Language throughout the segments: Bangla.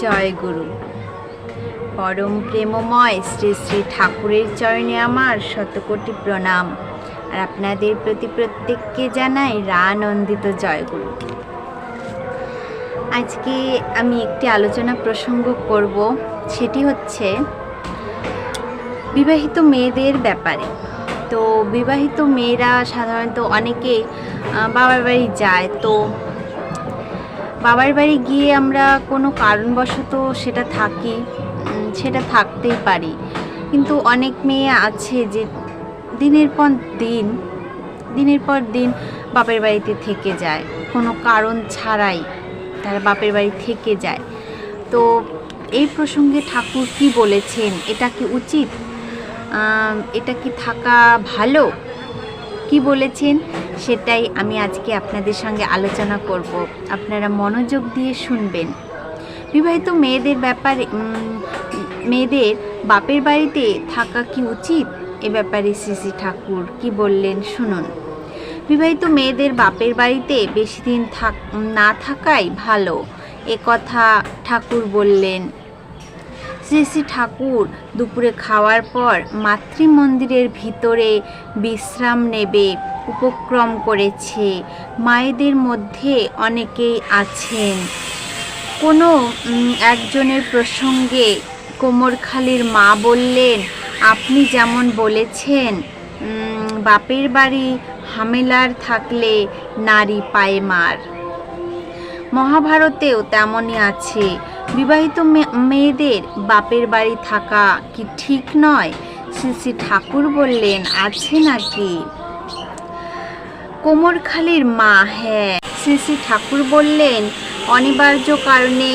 জয় গুরু। পরম প্রেমময় শ্রী শ্রী ঠাকুরের চরণে আমার শতকোটি প্রণাম। আর আপনাদের প্রতি প্রত্যেককে জানাই রানন্দিত জয় গুরু। আজকে আমি একটি আলোচনা প্রসঙ্গ করব, সেটি হচ্ছে বিবাহিত মেয়েদের ব্যাপারে। তো বিবাহিত মেয়েরা সাধারণত অনেকেই বাবার বাড়ি যায়। তো বাবার বাড়ি গিয়ে আমরা কোনো কারণবশত সেটা থাকতেই পারি, কিন্তু অনেক মেয়ে আছে যে দিনের পর দিন বাপের বাড়িতে থেকে যায়, কোনো কারণ ছাড়াই তারা বাপের বাড়ি থেকে যায়। তো এই প্রসঙ্গে ঠাকুর কি বলেছেন? এটা কি উচিত? এটা কি থাকা ভালো? কি বলেছেন সেটাই আমি আজকে আপনাদের সঙ্গে আলোচনা করব। আপনারা মনোযোগ দিয়ে শুনবেন। বিবাহিত মেয়েদের ব্যাপারে, মেয়েদের বাপের বাড়িতে থাকা কি উচিত, এ ব্যাপারে শ্রী শ্রী ঠাকুর কি বললেন শুনুন। বিবাহিত মেয়েদের বাপের বাড়িতে বেশি দিন না থাকাই ভালো, এ কথা ঠাকুর বললেন। শ্রী শ্রী ঠাকুর দুপুরে খাওয়ার পর মাতৃমন্দিরের ভিতরে বিশ্রাম নেবে উপক্রম করেছে। মায়েদের মধ্যে অনেকেই আছেন। কোনো একজনের প্রসঙ্গে কোমরখালির মা বললেন, আপনি যেমন বলেছেন বাপের বাড়ি হামেলার থাকলে নারী পায়ে মার, মহাভারতেও তেমনই আছে। বিবাহিত মেয়েদের বাপের বাড়ি থাকা কি ঠিক নয়? শ্রী শ্রী ঠাকুর বললেন, আছে নাকি? কোমরখালির মা, হ্যাঁ। শ্রী শ্রী ঠাকুর বললেন, অনিবার্য কারণে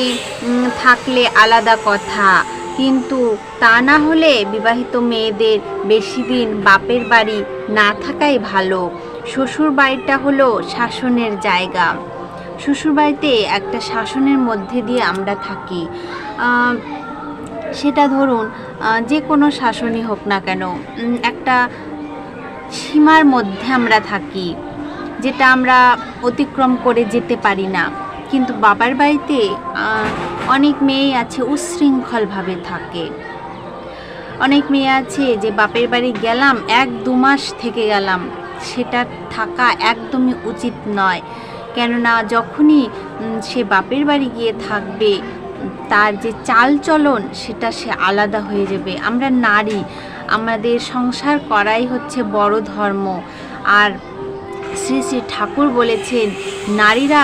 থাকলে আলাদা কথা, কিন্তু তা না হলে বিবাহিত মেয়েদের বেশি দিন বাপের বাড়ি না থাকাই ভালো। শ্বশুর বাড়িটা হলো শাসনের জায়গা। শ্বশুরবাড়িতে একটা শাসনের মধ্যে দিয়ে আমরা থাকি। সেটা ধরুন যে কোনো শাসনই হোক না কেন, একটা সীমার মধ্যে আমরা থাকি, যেটা আমরা অতিক্রম করে যেতে পারি না। কিন্তু বাবার বাড়িতে অনেক মেয়ে আছে উচ্ছৃঙ্খলভাবে থাকে। অনেক মেয়ে আছে যে বাপের বাড়ি গেলাম, 1-2 মাস থেকে গেলাম, সেটা থাকা একদমই উচিত নয়। কেননা যখনই সে বাপের বাড়ি গিয়ে থাকবে, তার যে চালচলন সেটা সে আলাদা হয়ে যাবে। আমরা নারী, আমাদের সংসার করাই হচ্ছে বড় ধর্ম। আর শ্রী শ্রী ঠাকুর বলেছেন, নারীরা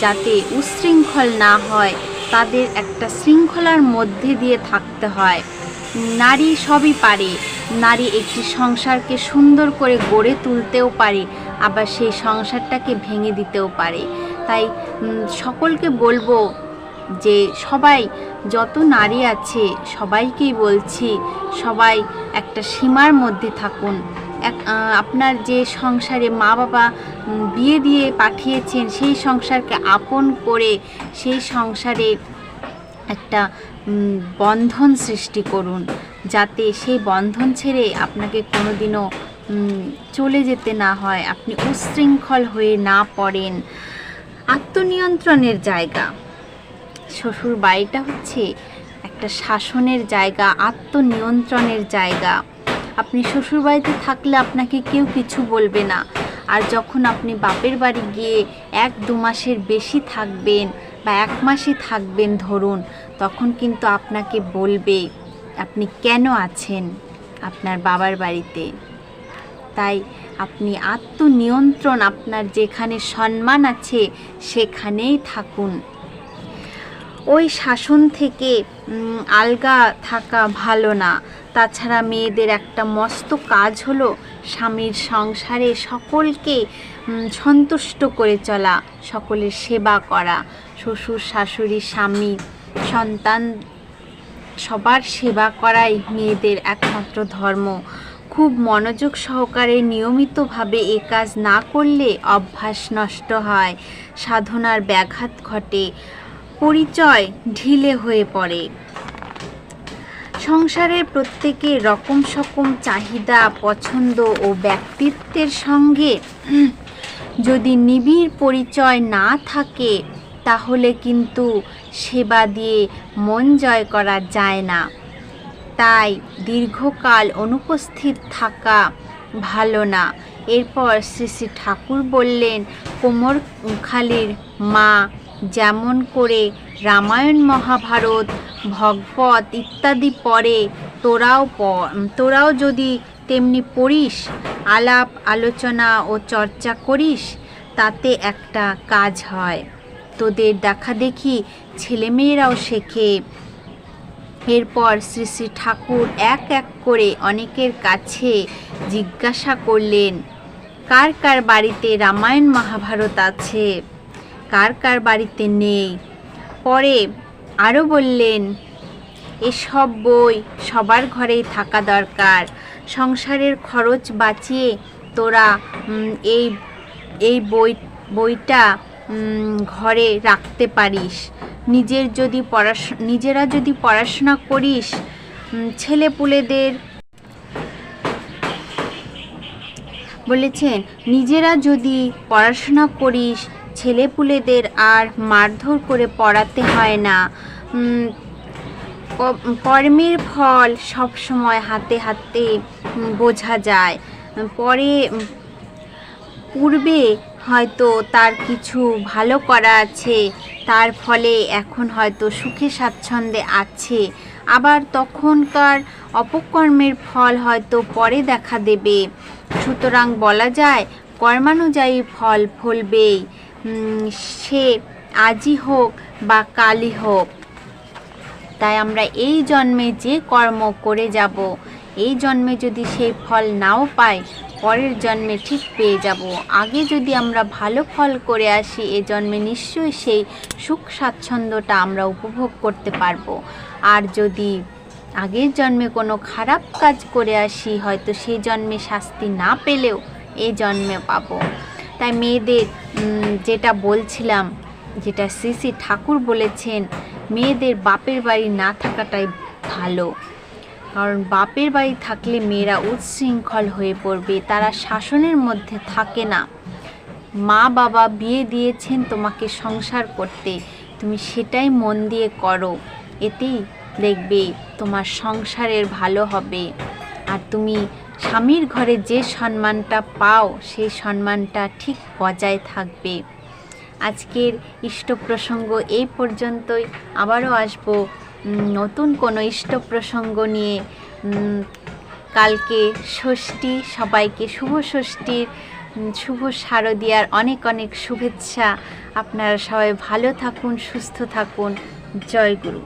যাতে উচ্ছৃঙ্খল না হয়, তাদের একটা শৃঙ্খলার মধ্যে দিয়ে থাকতে হয়। নারী সবই পারে। নারী একটি সংসারকে সুন্দর করে গড়ে তুলতেও পারে, আবার সেই সংসারটাকে ভেঙে দিতেও পারে। তাই সকলকে বলবো যে সবাই, যত নারী আছে সবাইকেই বলছি, সবাই একটা সীমার মধ্যে থাকুন। আপনার যে সংসারে মা বাবা বিয়ে দিয়ে পাঠিয়েছেন, সেই সংসারকে আপন করে সেই সংসারে একটা বন্ধন সৃষ্টি করুন, যাতে সেই বন্ধন ছেড়ে আপনাকে কোনোদিনও চলে যেতে না হয়, আপনি উচ্ছৃঙ্খল হয়ে না পড়েন। আত্মনিয়ন্ত্রণের জায়গা শ্বশুর বাড়িটা হচ্ছে একটা শাসনের জায়গা, আত্মনিয়ন্ত্রণের জায়গা। আপনি শ্বশুর বাড়িতে থাকলে আপনাকে কেউ কিছু বলবে না। আর যখন আপনি বাপের বাড়ি গিয়ে 1-2 মাসের বেশি থাকবেন বা 1 মাসই থাকবেন ধরুন, তখন কিন্তু আপনাকে বলবে আপনি কেন আছেন আপনার বাবার বাড়িতে। তাই আপনি আত্মনিয়ন্ত্রণ, আপনার যেখানে সম্মান আছে সেখানেই থাকুন। ওই শাসন থেকে আলগা থাকা ভালো না। তাছাড়া মেয়েদের একটা মস্ত কাজ হলো স্বামীর সংসারে সকলকে সন্তুষ্ট করে চলা, সকলের সেবা করা। শ্বশুর শাশুড়ি, স্বামী, সন্তান, সবার সেবা করাই মেয়েদের একমাত্র ধর্ম। খুব মনোযোগ সহকারে নিয়মিতভাবে এ কাজ না করলে অভ্যাস নষ্ট হয়, সাধনার ব্যাঘাত ঘটে, পরিচয় ঢিলে হয়ে পড়ে। সংসারের প্রত্যেকের রকম সকম চাহিদা, পছন্দ ও ব্যক্তিত্বের সঙ্গে যদি নিবিড় পরিচয় না থাকে, তাহলে কিন্তু সেবা দিয়ে মন জয় করা যায় না। তাই দীর্ঘকাল অনুপস্থিত থাকা ভালো না। এরপর শ্রী শ্রী ঠাকুর বললেন, কোমরখালির মা যেমন করে রামায়ণ মহাভারত ভগবত ইত্যাদি পড়ে, তোরাও যদি তেমনি পড়িস, আলাপ আলোচনা ও চর্চা করিস, তাতে একটা কাজ হয়। তোদের দেখা দেখি ছেলেমেয়েরাও শেখে। এরপর শ্রী শ্রী ঠাকুর এক এক করে অনেকের কাছে জিজ্ঞাসা করলেন, কার কার বাড়িতে রামায়ণ মহাভারত আছে, কার কার বাড়িতে নেই। পরে আরও বললেন, এসব বই সবার ঘরেই থাকা দরকার। সংসারের খরচ বাঁচিয়ে তোরা এই বইটা ঘরে রাখতে পারিস। নিজেরা যদি পড়াশোনা করিস, ছেলেপুলেদের বলেছেন, নিজেরা যদি পড়াশোনা করিস, ছেলেপুলেদের আর মারধর করে পড়াতে হয় না। কর্মের ফল সব সময় হাতে হাতে বোঝা যায়। পূর্বে হয়তো তার কিছু ভালো করা আছে, তার ফলে এখন হয়তো সুখে স্বাচ্ছন্দ্যে আছে, আবার তখনকার অপকর্মের ফল হয়তো পরে দেখা দেবে। সুতরাং বলা যায়, কর্মানুযায়ী ফল ফলবেই, সে আজই হোক বা কালই হোক। তাই আমরা এই জন্মে যে কর্ম করে যাব, এই জন্মে যদি সেই ফল নাও পাই, পরের জন্মে ঠিক পেয়ে যাব। আগে যদি আমরা ভালো ফল করে আসি, এ জন্মে নিশ্চয়ই সেই সুখ স্বাচ্ছন্দ্যটা আমরা উপভোগ করতে পারবো। আর যদি আগের জন্মে কোনো খারাপ কাজ করে আসি, হয়তো সেই জন্মে শাস্তি না পেলেও এই জন্মে পাবো। তাই মেয়েদের যেটা বলছিলাম, যেটা শ্রী শ্রী ঠাকুর বলেছেন, মেয়েদের বাপের বাড়ি না থাকাটাই ভালো। কারণ বাপের বাড়ি থাকলে মেয়েরা উচ্ছৃঙ্খল হয়ে পড়বে, তারা শাসনের মধ্যে থাকে না। মা বাবা বিয়ে দিয়েছেন তোমাকে সংসার করতে, তুমি সেটাই মন দিয়ে করো, এতেই দেখবে তোমার সংসারের ভালো হবে। আর তুমি স্বামীর ঘরে যে সম্মানটা পাও, সেই সম্মানটা ঠিক বজায় থাকবে। আজকের ইষ্ট প্রসঙ্গ এই পর্যন্তই। আবারও আসবো নতুন কোনো ইষ্ট প্রসঙ্গ নিয়ে। কালকে ষষ্ঠী, সবাইকে শুভ ষষ্ঠীর, শুভ শারদীয়ার অনেক অনেক শুভেচ্ছা। আপনারা সবাই ভালো থাকুন, সুস্থ থাকুন। জয় গুরু।